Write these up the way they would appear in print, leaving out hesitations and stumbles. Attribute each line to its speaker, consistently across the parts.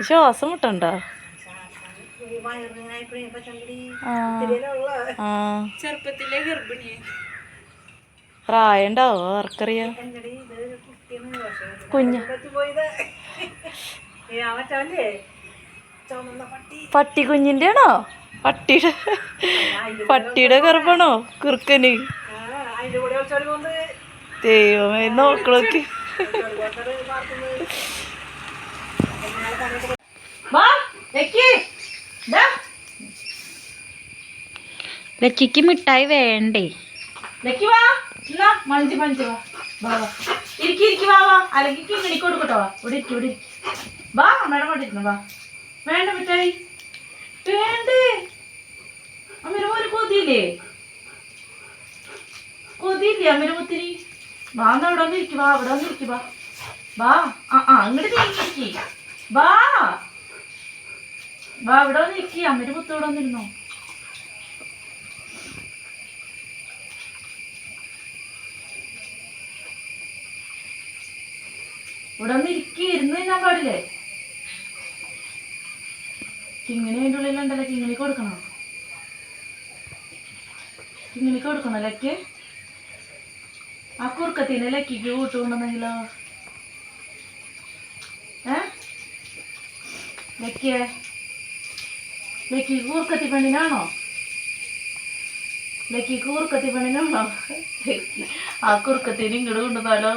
Speaker 1: ശ്വാസം മുട്ടണ്ടോ?
Speaker 2: ചെറുപ്പത്തിലെ ഗർഭിണി
Speaker 1: പ്രായം ഉണ്ടാവോ ആർക്കറിയാം. കുഞ്ഞ് പട്ടി കുഞ്ഞിന്റെ ആണോ? പട്ടിയുടെ ഗർഭണോ കുറുക്കന്? ദൈവമേ നോക്കി
Speaker 2: ലക്കിക്ക് മിഠായി വേണ്ടേ?
Speaker 1: ലക്കി വാ, മഞ്ച് മഞ്ച് വാ, ഇരിക്കി വാ, അല്ലെങ്കിൽ കിങ്ങണി കൊടുക്കട്ടോ. ഇവിടെ ഇരിക്കും, ഇവിടെ വാ, അമ്മയുടെ കൊണ്ടിരുന്നു വാ. വേണ്ട മിഠായി വേണ്ടേ? അമ്മയുടെ പോലെ കൊതിയില്ലേ? അമ്മയുടെ മുത്തിരി വാ. അവിടെ ഒന്ന് ഇരിക്കും വാ, അവിടെ ഒന്ന് ഇരിക്കും വാ. അങ്ങോട്ട് നീങ്ങിരിക്കി വാ, ഇവിടെ ഒന്ന് ഇരിക്കി. അമ്മയുടെ മുത്ത് ഇവിടെ വന്നിരുന്നോ? ഇവിടെ ഒന്ന് ഇരിക്കി. ഇരുന്ന് തിന്നാൻ പാടില്ലേ? കിങ്ങിണി അതിൻ്റെ ഉള്ളിലുണ്ടല്ലോ, കിങ്ങിണിക്ക് കൊടുക്കണം. ലക്ക് ആ കുറുക്കത്തിന് ലക്കിക്ക് കൂട്ടുകൊണ്ടെന്നെങ്കിലോ? ലക്കി കൂർക്കത്തി പെണ്ണിനാണോ? ആ കുറുക്കത്തിന് ഇങ്ങോട്ട് കൊണ്ടുപോലോ.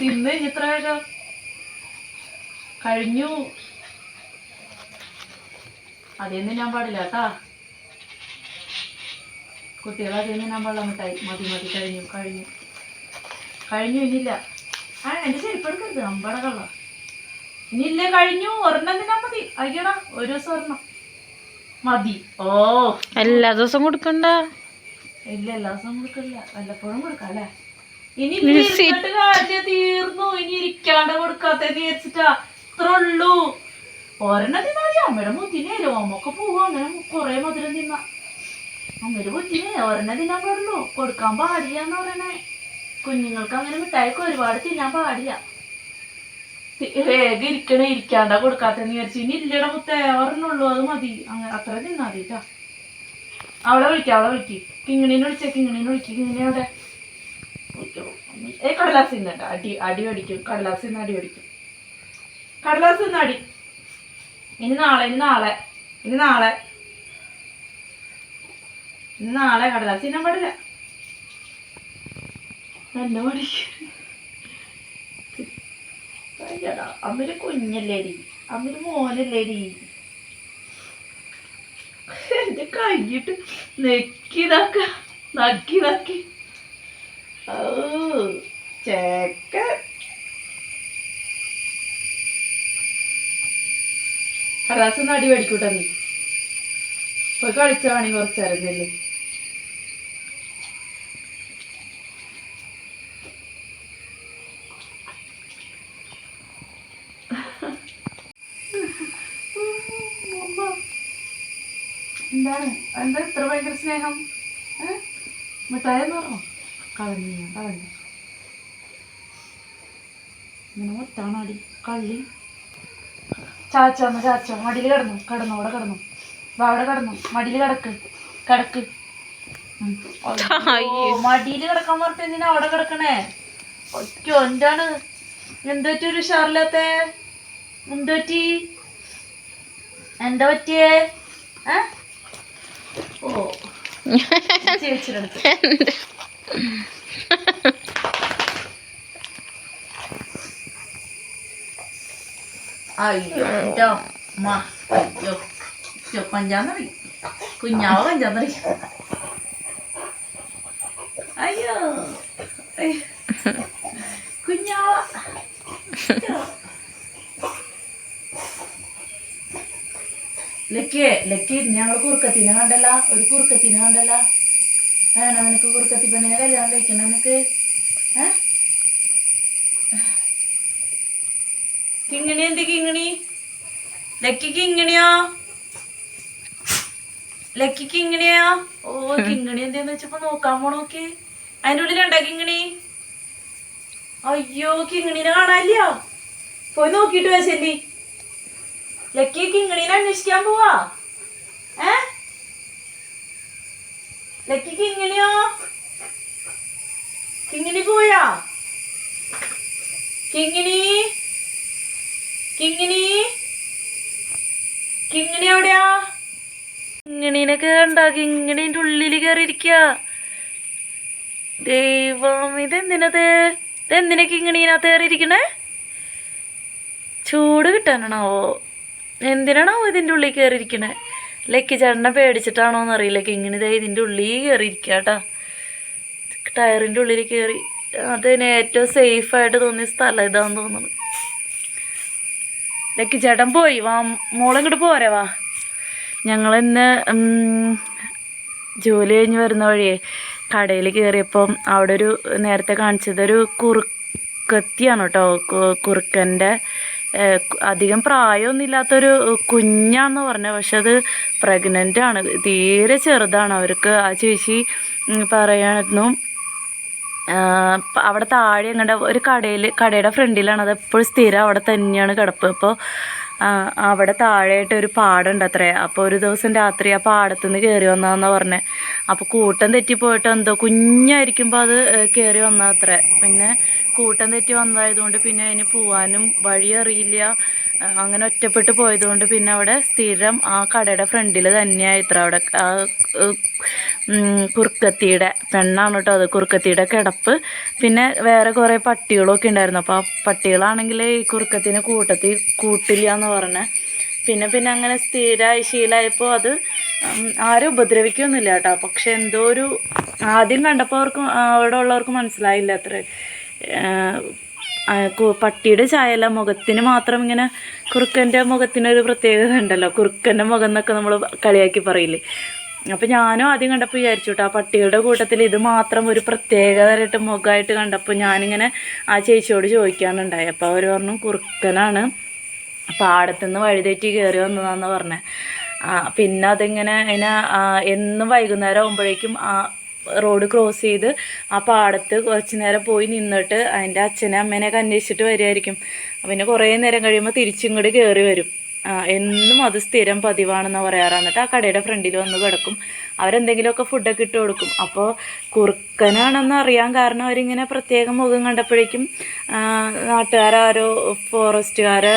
Speaker 1: തിന്ന് ഇത്ര വേഗം കഴിഞ്ഞു. അതേന്ന് തിന്നാൻ പാടില്ല കേട്ടാ കുട്ടികൾ. അതേന്ന് തിന്നാൻ പാടില്ല മിഠായി. മതി കഴിഞ്ഞു ഇനിയില്ല. എൻ്റെ ചെരുപ്പെടുക്കരുത്, അമ്പട കള്ള. ഇനിയില്ലേ, കഴിഞ്ഞു. ഒരെണ്ണം തിന്നാൻ മതി. അയ്യടാ, ഒരു ദിവസം ഒരെണ്ണം മതി.
Speaker 2: എല്ലാ ദിവസവും കൊടുക്കണ്ട.
Speaker 1: ഇല്ല, എല്ലാ ദിവസവും കൊടുക്കില്ല, വല്ലപ്പോഴും കൊടുക്കാം അല്ലേ? ഇനി കാര്യം തീർന്നു. ഇനി ഇരിക്കാണ്ട് കൊടുക്കാത്ത വിചാരിച്ചിട്ടാ. ഇത്ര ഉള്ളൂ. ഒരെണ്ണം തിന്നാ മതി. അമ്മയുടെ മുത്തിനെ രോമൊക്കെ പോവും. അങ്ങനെ കുറെ മധുരം തിന്നാ. അമ്മയുടെ മുത്തിനെ ഒരെണ്ണം തിന്നാൻ പാടുള്ളൂ. കൊടുക്കാൻ പാടില്ല എന്ന് പറയണേ. കുഞ്ഞുങ്ങൾക്ക് അങ്ങനെ മിഠായിക്ക് ഒരുപാട് തിന്നാൻ പാടില്ല. വേഗം ഇരിക്കാണ്ടാ കൊടുക്കാത്തെന്ന് വിചാരിച്ചു. ഇനി ഇല്ലട മുത്തേ, ഒരെണ്ണുള്ളൂ, അത് മതി. അങ്ങനെ അത്ര തിന്നാ മതിട്ടാ. അവളെ വിളിക്ക്. കിങ്ങിണീനെ വിളിക്ക്. കിങ്ങിണി അവിടെ കടലാസ് തിന്നണ്ട. അടി അടിക്കും. കടലാസ് തിന്ന് അടി അടിക്കും. കടലാസ് തിന്ന് അടി. ഇനി നാളെ കടലാസ് തിന്നാൻ പാടില്ല. നല്ല പഠിക്കും. അമ്മര് കുഞ്ഞല്ലേടി, അമ്മര് മോനല്ലേടി. എന്റെ കഴിഞ്ഞിട്ട് നക്കി ചേക്ക. കടലാസ് അടി പഠിക്കൂട്ടാ. നീ പോയി കളിച്ചാണി കുറച്ചറിഞ്ഞല്ലേ. എന്താ ഇത്ര ഭയങ്കര സ്നേഹം? മിഠായെന്ന് പറഞ്ഞു കളഞ്ഞു. ഇങ്ങനെ ഒറ്റാണ് അടി കള്ളി. ചാച്ചോ മടിയിൽ കിടന്നു. അവിടെ കിടന്നു. മടിയിൽ കിടക്ക്. മടിയിൽ കിടക്കാൻ പറഞ്ഞിട്ട് എന്തിനാ അവിടെ കിടക്കണേ? ഒറ്റോ എന്താണ്? എന്തൊരു ഉഷാറില്ലാത്ത? എന്താ പറ്റിയേ? ചേച്ചിയുടെ അയ്യോ പഞ്ചാന്നറി കുഞ്ഞാവ പഞ്ചാന്നറി. അയ്യോ കുഞ്ഞാവ. ലക്കി ഞങ്ങൾ കുറുക്കത്തിനെ കണ്ടല്ല. ഒരു കുറുക്കത്തിനെ കണ്ടല്ല. വേണം നിനക്ക് കുറുക്കത്തി പെണ്ണിനെ കല്യാണം കഴിക്കണം നിനക്ക്? കിങ്ങിണി എന്ത് കിങ്ങിണി? ലക്കിക്ക് ഇങ്ങനെയാ. ഓ കിങ്ങിണി എന്തെന്ന് വെച്ചപ്പോ നോക്കാൻ പോണോക്കി. അതിൻ്റെ ഉള്ളിലുണ്ടാ കിങ്ങിണി? അയ്യോ കിങ്ങിണീനെ കാണാനില്ല. പോയി നോക്കിട്ട് വെച്ചല്ലേ. ലക്കി കിങ്ങിണീനെ അന്വേഷിക്കാൻ പോവാ. ലക്കി കിങ്ങിണിയോ? കിങ്ങിണി പോയാ? കിങ്ങിണി കിങ്ങിണി കിങ്ങിണി എവിടെയാ? കിങ്ങിണീനൊക്കെ കണ്ട? കിങ്ങിണീൻ്റെ ഉള്ളിൽ കയറിയിരിക്ക. ദൈവം, ഇതെന്തിനാ കിങ്ങിണീനകത്ത് കയറിയിരിക്കണേ? ചൂട് കിട്ടാനാണാവോ? എന്തിനാണാവോ ഇതിൻ്റെ ഉള്ളിൽ കയറിയിരിക്കണേ? ലക്കി ചേട്ടനെ പേടിച്ചിട്ടാണോന്ന് അറിയില്ല. കിങ്ങിണി ദേ ഇതിൻ്റെ ഉള്ളിൽ കയറിയിരിക്കാട്ടാ. ടയറിൻ്റെ ഉള്ളിൽ കയറി. അതിന് ഏറ്റവും സേഫായിട്ട് തോന്നിയ സ്ഥലം ഇതാന്ന് തോന്നുന്നു. ലക്കി ചേട്ടൻ പോയി. വാ മോളിങ്ങോട്ട് പോരെ വാ. ഞങ്ങളിന്ന് ജോലി കഴിഞ്ഞ് വരുന്ന വഴിയേ കടയിൽ കയറിയപ്പം അവിടെ ഒരു നേരത്തെ കാണിച്ചതൊരു കുറുക്കത്തിയാണ് കേട്ടോ. കുറുക്കൻ്റെ അധികം പ്രായമൊന്നും ഇല്ലാത്തൊരു കുഞ്ഞാന്ന് പറഞ്ഞത്. പക്ഷെ അത് പ്രഗ്നൻ്റ് ആണ്. തീരെ ചെറുതാണ്. അവർക്ക് ആ ചേച്ചി പറയായിരുന്നു അവിടെ താഴെ എങ്ങടെ ഒരു കടയുടെ ഫ്രണ്ടിലാണ്. അത് എപ്പോഴും സ്ഥിരം അവിടെ തന്നെയാണ് കിടപ്പ്. അപ്പോൾ അവിടെ താഴെയായിട്ട് ഒരു പാടമുണ്ട് അത്രേ. അപ്പോൾ ഒരു ദിവസം രാത്രി ആ പാടത്തുനിന്ന് കയറി വന്നതെന്നാണ് പറഞ്ഞത്. അപ്പോൾ കൂട്ടം തെറ്റിപ്പോയിട്ട് എന്തോ കുഞ്ഞായിരിക്കുമ്പോൾ അത് കയറി വന്നത്രേ. പിന്നെ കൂട്ടം തെറ്റി വന്നതായതുകൊണ്ട് പിന്നെ അതിന് പോവാനും വഴി അറിയില്ല. അങ്ങനെ ഒറ്റപ്പെട്ട് പോയതുകൊണ്ട് പിന്നെ അവിടെ സ്ഥിരം ആ കടയുടെ ഫ്രണ്ടിൽ തന്നെയായി ഇത്ര അവിടെ കുറുക്കത്തിയുടെ പെണ്ണാണ് കേട്ടോ അത്. കുറുക്കത്തിയുടെ കിടപ്പ്. പിന്നെ വേറെ കുറേ പട്ടികളൊക്കെ ഉണ്ടായിരുന്നു. അപ്പോൾ ആ പട്ടികളാണെങ്കിൽ ഈ കുറുക്കത്തിനെ കൂട്ടില്ല എന്ന് പറഞ്ഞത്. പിന്നെ അങ്ങനെ സ്ഥിരമായി ശീലമായപ്പോൾ അത് ആരും ഉപദ്രവിക്കൊന്നുമില്ല കേട്ടോ. പക്ഷെ എന്തോ ഒരു ആദ്യം കണ്ടപ്പോൾ അവിടെ ഉള്ളവർക്ക് മനസ്സിലായില്ല അത്ര. പട്ടിയുടെ ചായല്ല, മുഖത്തിന് മാത്രം ഇങ്ങനെ കുറുക്കൻ്റെ മുഖത്തിനൊരു പ്രത്യേകത ഉണ്ടല്ലോ. കുറുക്കൻ്റെ മുഖം എന്നൊക്കെ നമ്മൾ കളിയാക്കി പറയില്ലേ. അപ്പം ഞാനും ആദ്യം കണ്ടപ്പോൾ വിചാരിച്ചു കേട്ടോ ആ പട്ടികളുടെ കൂട്ടത്തിൽ ഇത് മാത്രം ഒരു പ്രത്യേകതരായിട്ട് മുഖമായിട്ട് കണ്ടപ്പോൾ ഞാനിങ്ങനെ ആ ചേച്ചിയോട് ചോദിക്കാനുണ്ടായി. അപ്പോൾ അവർ പറഞ്ഞു കുറുക്കനാണ്, പാടത്തുനിന്ന് വഴിതെറ്റി കയറി വന്നതാണെന്ന് പറഞ്ഞത്. പിന്നെ അതിങ്ങനെ എന്നും വൈകുന്നേരം ആകുമ്പോഴേക്കും ആ റോഡ് ക്രോസ് ചെയ്ത് ആ പാടത്ത് കുറച്ച് നേരം പോയി നിന്നിട്ട് അതിൻ്റെ അച്ഛനെ അമ്മേനെയൊക്കെ അന്വേഷിച്ചിട്ട് വരുമായിരിക്കും. പിന്നെ കുറേ നേരം കഴിയുമ്പോൾ തിരിച്ചിങ്ങോട്ട് കയറി വരും. എന്നും അത് സ്ഥിരം പതിവാണെന്ന് പറയാറ്. എന്നിട്ട് ആ കടയുടെ ഫ്രണ്ടിൽ വന്ന് കിടക്കും. അവരെന്തെങ്കിലുമൊക്കെ ഫുഡൊക്കെ ഇട്ട് കൊടുക്കും. അപ്പോൾ കുറുക്കനാണെന്ന് അറിയാൻ കാരണം അവരിങ്ങനെ പ്രത്യേകം മുഖം കണ്ടപ്പോഴേക്കും നാട്ടുകാരോ ഫോറസ്റ്റുകാരെ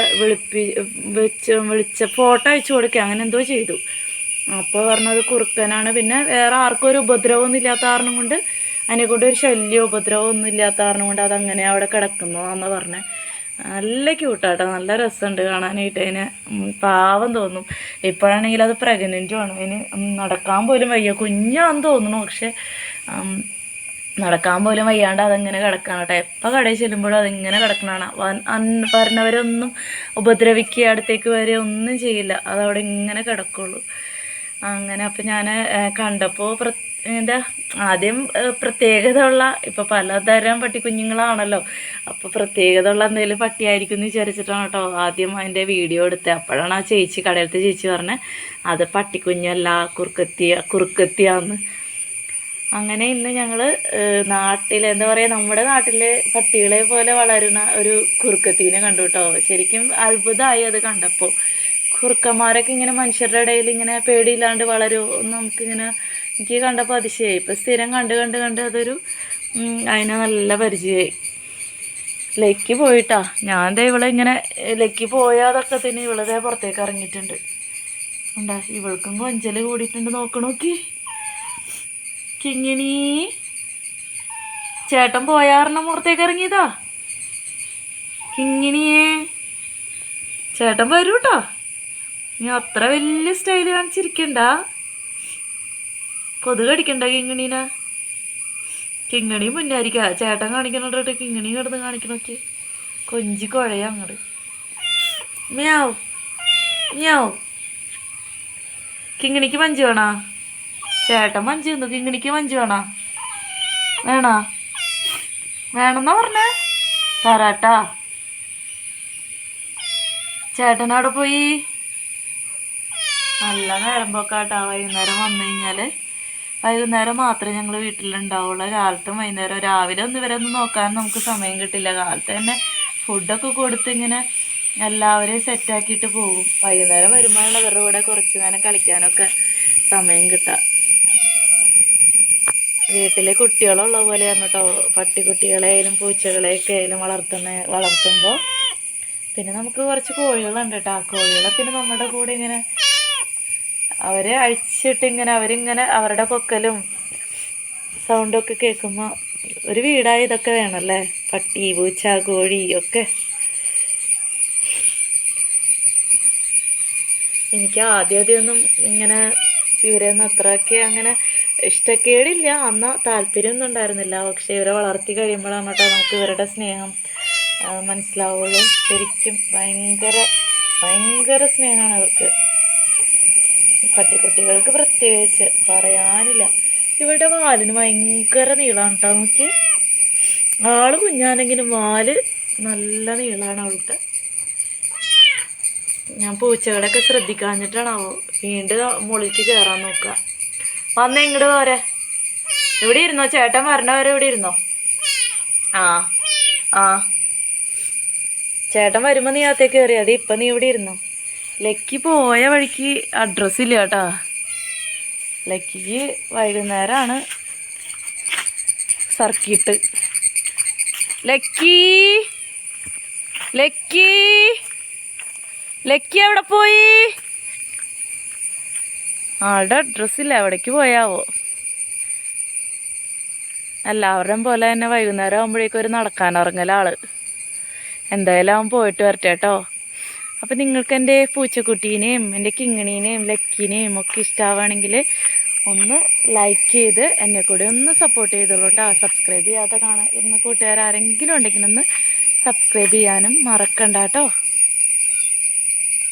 Speaker 1: വിളിച്ച ഫോട്ടോ അയച്ചു കൊടുക്കുക അങ്ങനെ എന്തോ ചെയ്തു. അപ്പോൾ പറഞ്ഞത് കുറുക്കനാണ്. പിന്നെ വേറെ ആർക്കും ഒരു ഉപദ്രവമൊന്നും ഇല്ലാത്ത കാരണം കൊണ്ട് അതിനെക്കൊണ്ട് ഒരു ശല്യം ഉപദ്രവമൊന്നും ഇല്ലാത്ത കാരണം കൊണ്ട് അതങ്ങനെ അവിടെ കിടക്കുന്നതാണെന്ന് പറഞ്ഞത്. നല്ല ക്യൂട്ടാട്ടോ, നല്ല രസമുണ്ട് കാണാനായിട്ട്. അതിന് പാവം തോന്നും. ഇപ്പോഴാണെങ്കിൽ അത് പ്രഗ്നൻറ്റുമാണ്. അതിന് നടക്കാൻ പോലും വയ്യ. കുഞ്ഞാന്ന് തോന്നുന്നു. പക്ഷെ നടക്കാൻ പോലും വയ്യാണ്ട് അതങ്ങനെ കിടക്കണം കേട്ടോ. എപ്പോൾ കടയിൽ ചെല്ലുമ്പോഴും അതിങ്ങനെ കിടക്കണതാണ്. പറഞ്ഞവരൊന്നും ഉപദ്രവിക്കുക അടുത്തേക്ക് വരെ ഒന്നും ചെയ്യില്ല. അതവിടെ ഇങ്ങനെ കിടക്കുള്ളൂ. അങ്ങനെ അപ്പം ഞാൻ കണ്ടപ്പോൾ ആദ്യം പ്രത്യേകത ഉള്ള, ഇപ്പോൾ പലതരം പട്ടിക്കുഞ്ഞുങ്ങളാണല്ലോ, അപ്പോൾ പ്രത്യേകത ഉള്ള എന്തെങ്കിലും പട്ടിയായിരിക്കും എന്ന് വിചാരിച്ചിട്ടാണ് കേട്ടോ ആദ്യം അതിൻ്റെ വീഡിയോ എടുത്തത്. അപ്പോഴാണ് ആ ചേച്ചി, കടയിലത്തെ ചേച്ചി പറഞ്ഞത് അത് പട്ടിക്കുഞ്ഞല്ല കുറുക്കത്തിയാന്ന്. അങ്ങനെ ഇന്ന് ഞങ്ങൾ നാട്ടിൽ എന്താ പറയുക, നമ്മുടെ നാട്ടിലെ പട്ടികളെ പോലെ വളരുന്ന ഒരു കുറുക്കത്തീനെ കണ്ടു കേട്ടോ. ശരിക്കും അത്ഭുതമായി അത് കണ്ടപ്പോൾ. കുറുക്കന്മാരൊക്കെ ഇങ്ങനെ മനുഷ്യരുടെ ഇടയിൽ ഇങ്ങനെ പേടിയില്ലാണ്ട് വളരുമോ നമുക്കിങ്ങനെ എനിക്ക് കണ്ടപ്പോൾ അതിശയമായി. ഇപ്പം സ്ഥിരം കണ്ട് അതൊരു അതിനെ നല്ല പരിചയമായി. ലക്കി പോയിട്ടാ. ഞാൻ ദേ ഇവളെ ഇങ്ങനെ ലക്കി പോയാതൊക്കെ തന്നെ ഇവളതേ പുറത്തേക്ക് ഇറങ്ങിയിട്ടുണ്ട്. ഉണ്ടാ ഇവൾക്കും കൊഞ്ചല് കൂടിയിട്ടുണ്ട്. നോക്കി കിങ്ങിണി ചേട്ടൻ പോയാറിനും പുറത്തേക്ക് ഇറങ്ങിയതാ. കിങ്ങിണിയേ ചേട്ടൻ വരൂട്ടോ. നീ അത്ര വലിയ സ്റ്റൈല് കാണിച്ചിരിക്കണ്ട. കൊതുക് കടിക്കണ്ട കിങ്ങിണീന. കിങ്ങിണി മുന്നായിരിക്കാ ചേട്ടൻ കാണിക്കണോട്ട് കിങ്ങിണി കിടന്ന് കാണിക്കണോക്കെ. കൊഞ്ചി കുഴയാ അങ്ങോട്ട്. മ്യാവ് മ്യാവ്. കിങ്ങിണിക്ക് മഞ്ച് വേണോ? ചേട്ടൻ മഞ്ച് തന്നു. കിങ്ങിണിക്ക് മഞ്ച് വേണോ? വേണമെന്നാ പറഞ്ഞേ. തരാട്ടാ. ചേട്ടനവിടെ പോയി. നല്ല നേരം പോക്കാട്ടാ. വൈകുന്നേരം വന്നു കഴിഞ്ഞാൽ വൈകുന്നേരം മാത്രമേ ഞങ്ങൾ വീട്ടിലുണ്ടാവുള്ളൂ. കാലത്തും വൈകുന്നേരം രാവിലെ ഒന്നും ഇവരെ ഒന്നും നോക്കാൻ നമുക്ക് സമയം കിട്ടില്ല. കാലത്ത് തന്നെ ഫുഡൊക്കെ കൊടുത്ത് ഇങ്ങനെ എല്ലാവരെയും സെറ്റാക്കിയിട്ട് പോകും. വൈകുന്നേരം വരുമ്പോഴാണ് അവരുടെ കൂടെ കുറച്ച് നേരം കളിക്കാനൊക്കെ സമയം കിട്ടുക. വീട്ടിലെ കുട്ടികളുള്ള പോലെയാണ് കേട്ടോ പട്ടിക്കുട്ടികളെയായാലും പൂച്ചകളെയൊക്കെ ആയാലും വളർത്തുമ്പോൾ. പിന്നെ നമുക്ക് കുറച്ച് കോഴികളുണ്ട് കേട്ടോ. ആ കോഴികളെ പിന്നെ നമ്മുടെ കൂടെ ഇങ്ങനെ അവരെ അഴിച്ചിട്ട് അവരിങ്ങനെ അവരുടെ പൊക്കലും സൗണ്ടൊക്കെ കേൾക്കുമ്പോൾ ഒരു വീടായി ഇതൊക്കെ വേണമല്ലേ. പട്ടി, പൂച്ച, കോഴി ഒക്കെ. എനിക്ക് ആദ്യമൊന്നും ഇങ്ങനെ ഇവരെയൊന്നും അത്രയ്ക്ക് അങ്ങനെ ഇഷ്ടക്കേടില്ല, അന്ന് താല്പര്യമൊന്നും ഉണ്ടായിരുന്നില്ല. പക്ഷെ ഇവരെ വളർത്തി കഴിയുമ്പോഴാണ് കേട്ടോ നമുക്ക് ഇവരുടെ സ്നേഹം മനസ്സിലാവുള്ളൂ. ശരിക്കും ഭയങ്കര സ്നേഹമാണ് അവർക്ക്. പട്ടിക്കുട്ടികൾക്ക് പ്രത്യേകിച്ച് പറയാനില്ല. ഇവരുടെ വാലിന് ഭയങ്കര നീളമാണ് കേട്ടോ. നോക്കി, ആള് കുഞ്ഞാണെങ്കിലും വാല് നല്ല നീളമാണ് അവൾക്ക്. ഞാൻ പൂച്ചകളൊക്കെ ശ്രദ്ധിക്കാഞ്ഞിട്ടാണാവോ വീണ്ടും മുകളിലേക്ക് കയറാൻ നോക്കുക. വന്ന് ഇങ്ങോട്ട് പോരെ. ഇവിടെ ഇരുന്നോ, ചേട്ടൻ വരണവരെ ഇവിടെ ഇരുന്നോ. ആ ചേട്ടൻ വരുമ്പോൾ നീ അകത്തേക്ക് കയറി. അത് ഇപ്പം നീ ഇവിടെ ഇരുന്നോ. ലക്കി പോയ വഴിക്ക് അഡ്രസ്സ് ഇല്ല കേട്ടാ. ലക്കിക്ക് വൈകുന്നേരമാണ് സർക്കിട്ട്. ലക്കി എവിടെ പോയി? ആളുടെ അഡ്രസ്സില്ല, എവിടേക്ക് പോയാവോ. എല്ലാവരുടെയും പോലെ തന്നെ വൈകുന്നേരം ആകുമ്പോഴേക്കും ഒരു നടക്കാനിറങ്ങലാള്. എന്തായാലും അവൻ പോയിട്ട് വരട്ടെ കേട്ടോ. അപ്പം നിങ്ങൾക്ക് എൻ്റെ പൂച്ചക്കുട്ടീനെയും എൻ്റെ കിങ്ങിണീനെയും ലക്കീനെയും ഒക്കെ ഇഷ്ടമാവുകയാണെങ്കിൽ ഒന്ന് ലൈക്ക് ചെയ്ത് എന്നെ കൂടി ഒന്ന് സപ്പോർട്ട് ചെയ്തോളൂ കേട്ടോ. സബ്സ്ക്രൈബ് ചെയ്യാതെ കാണുന്ന കൂട്ടുകാരാരെങ്കിലും ഉണ്ടെങ്കിൽ ഒന്ന് സബ്സ്ക്രൈബ് ചെയ്യാനും മറക്കണ്ട കേട്ടോ.